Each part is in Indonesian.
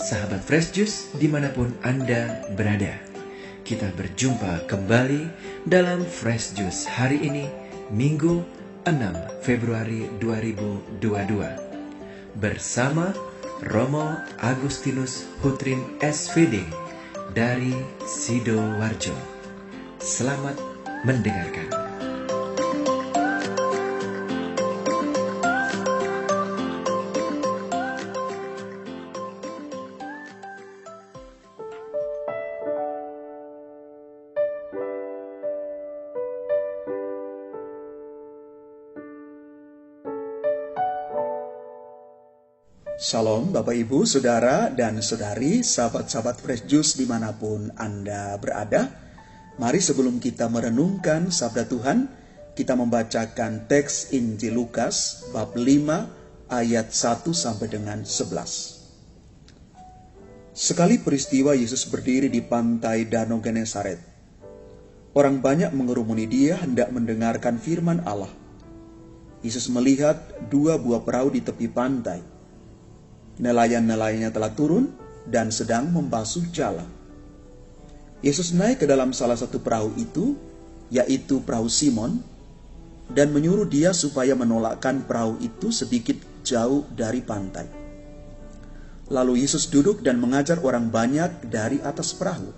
Sahabat Fresh Juice dimanapun Anda berada, kita berjumpa kembali dalam Fresh Juice hari ini, Minggu 6 Februari 2022 bersama Romo Agustinus Hutrin SVD dari Sidoarjo. Selamat mendengarkan. Shalom Bapak Ibu, Saudara dan Saudari, sahabat-sahabat Fresh Juice dimanapun Anda berada. Mari sebelum kita merenungkan sabda Tuhan, kita membacakan teks Injil Lukas bab 5 ayat 1 sampai dengan 11. Sekali peristiwa Yesus berdiri di pantai Danau Genesaret. Orang banyak mengerumuni dia hendak mendengarkan firman Allah. Yesus melihat dua buah perahu di tepi pantai. Nelayan-nelayannya telah turun dan sedang membasuh jala. Yesus naik ke dalam salah satu perahu itu, yaitu perahu Simon, dan menyuruh dia supaya menolakkan perahu itu sedikit jauh dari pantai. Lalu Yesus duduk dan mengajar orang banyak dari atas perahu.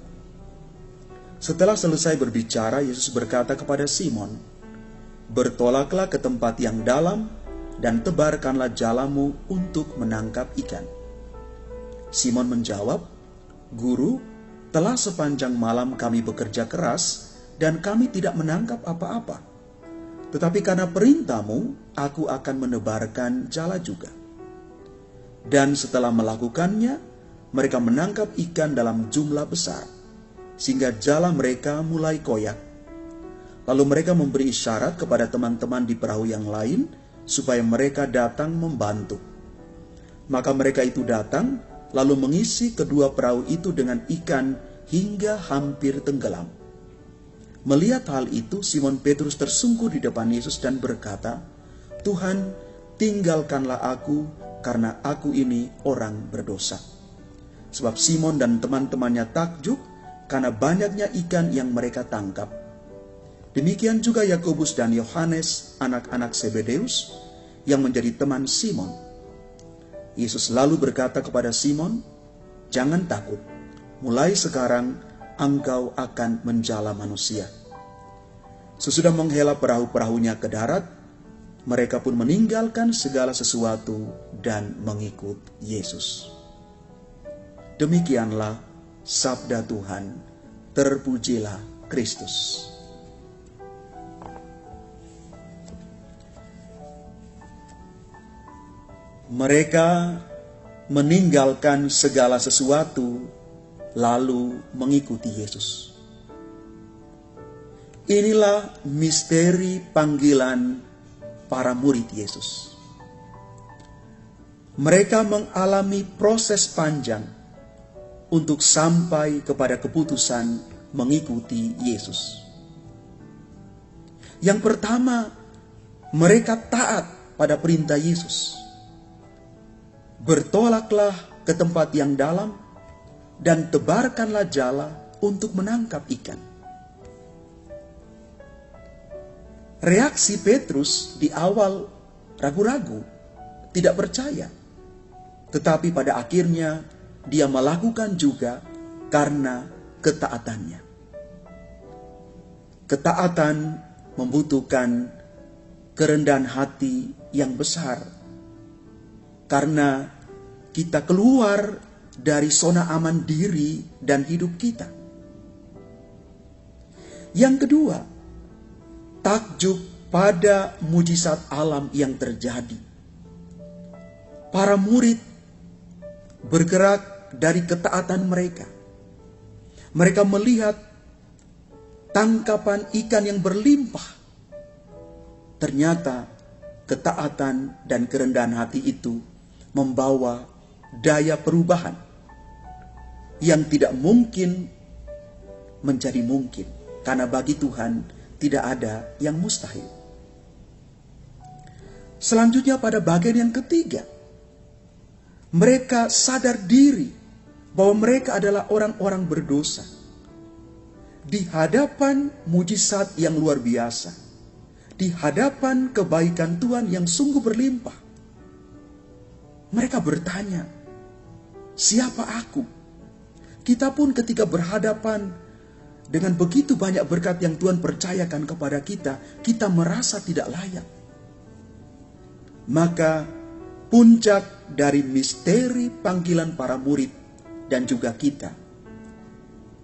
Setelah selesai berbicara, Yesus berkata kepada Simon, "Bertolaklah ke tempat yang dalam, dan tebarkanlah jalamu untuk menangkap ikan." Simon menjawab, "Guru, telah sepanjang malam kami bekerja keras dan kami tidak menangkap apa-apa. Tetapi karena perintahmu, aku akan menebarkan jala juga." Dan setelah melakukannya, mereka menangkap ikan dalam jumlah besar, sehingga jala mereka mulai koyak. Lalu mereka memberi isyarat kepada teman-teman di perahu yang lain, supaya mereka datang membantu. Maka mereka itu datang, lalu mengisi kedua perahu itu dengan ikan hingga hampir tenggelam. Melihat hal itu, Simon Petrus tersungkur di depan Yesus dan berkata, "Tuhan, tinggalkanlah aku, karena aku ini orang berdosa." Sebab Simon dan teman-temannya takjub karena banyaknya ikan yang mereka tangkap. Demikian juga Yakobus dan Yohanes, anak-anak Zebedeus, yang menjadi teman Simon. Yesus lalu berkata kepada Simon, "Jangan takut, mulai sekarang engkau akan menjala manusia." Sesudah menghela perahu-perahunya ke darat, mereka pun meninggalkan segala sesuatu dan mengikut Yesus. Demikianlah sabda Tuhan. Terpujilah Kristus. Mereka meninggalkan segala sesuatu lalu mengikuti Yesus. Inilah misteri panggilan para murid Yesus. Mereka mengalami proses panjang untuk sampai kepada keputusan mengikuti Yesus. Yang pertama, mereka taat pada perintah Yesus. Bertolaklah ke tempat yang dalam dan tebarkanlah jala untuk menangkap ikan. Reaksi Petrus di awal ragu-ragu, tidak percaya. Tetapi pada akhirnya dia melakukan juga karena ketaatannya. Ketaatan membutuhkan kerendahan hati yang besar, karena kita keluar dari zona aman diri dan hidup kita. Yang kedua, takjub pada mujizat alam yang terjadi. Para murid bergerak dari ketaatan mereka. Mereka melihat tangkapan ikan yang berlimpah. Ternyata ketaatan dan kerendahan hati itu membawa daya perubahan yang tidak mungkin menjadi mungkin, karena bagi Tuhan tidak ada yang mustahil. Selanjutnya pada bagian yang ketiga, mereka sadar diri bahwa mereka adalah orang-orang berdosa. Di hadapan mujizat yang luar biasa, di hadapan kebaikan Tuhan yang sungguh berlimpah, mereka bertanya, siapa aku? Kita pun ketika berhadapan dengan begitu banyak berkat yang Tuhan percayakan kepada kita, kita merasa tidak layak. Maka puncak dari misteri panggilan para murid dan juga kita,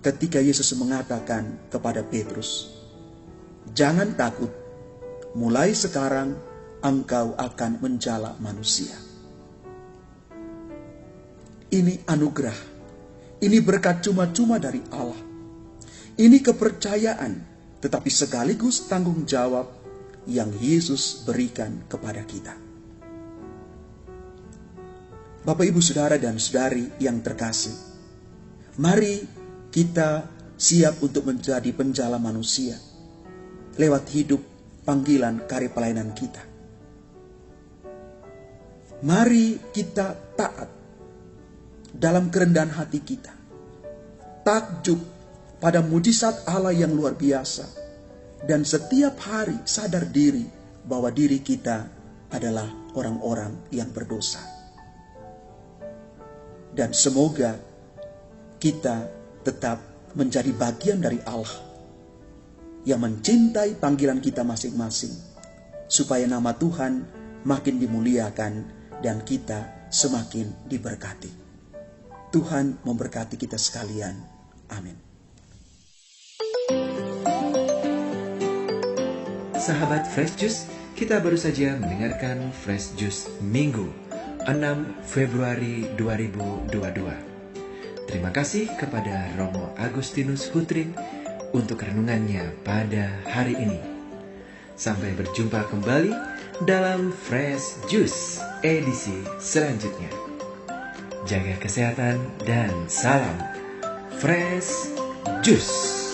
ketika Yesus mengatakan kepada Petrus, jangan takut, mulai sekarang engkau akan menjala manusia. Ini anugerah, ini berkat cuma-cuma dari Allah. Ini kepercayaan, tetapi sekaligus tanggung jawab yang Yesus berikan kepada kita. Bapak, Ibu, Saudara, dan Saudari yang terkasih, mari kita siap untuk menjadi penjala manusia lewat hidup panggilan karya pelayanan kita. Mari kita taat dalam kerendahan hati kita, takjub pada mujizat Allah yang luar biasa, dan setiap hari sadar diri bahwa diri kita adalah orang-orang yang berdosa. Dan semoga kita tetap menjadi bagian dari Allah yang mencintai panggilan kita masing-masing, supaya nama Tuhan makin dimuliakan dan kita semakin diberkati. Tuhan memberkati kita sekalian. Amin. Sahabat Fresh Juice, kita baru saja mendengarkan Fresh Juice Minggu 6 Februari 2022. Terima kasih kepada Romo Agustinus Hutrin untuk renungannya pada hari ini. Sampai berjumpa kembali dalam Fresh Juice edisi selanjutnya. Jaga kesehatan dan salam Fresh Juice.